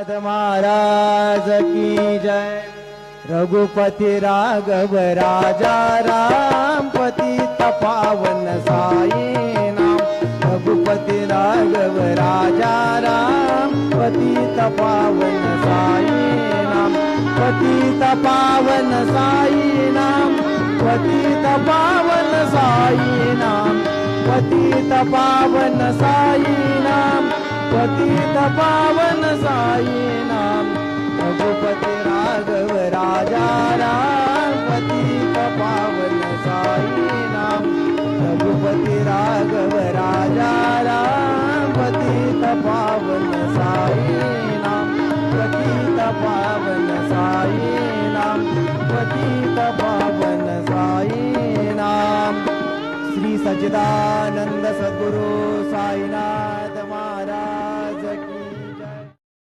नाथ महाराज की जय। रघुपति राघव राजा राम पतित पावन साई नाम। रघुपति राघव राजा राम पतित पावन साई नाम। पतित पावन साई नाम। पतित पावन साई नाम। पतित पावन साई नाम। पतित पावन साई नाम। रघुपति राघव राजा राम पतित पावन साई नाम। रघुपति राघव राजा राम पतित पावन साई नाम। पतित पावन साई नाम। पतित पावन साई नाम। श्री सच्चिदानंद सद्गुरु साईनाथ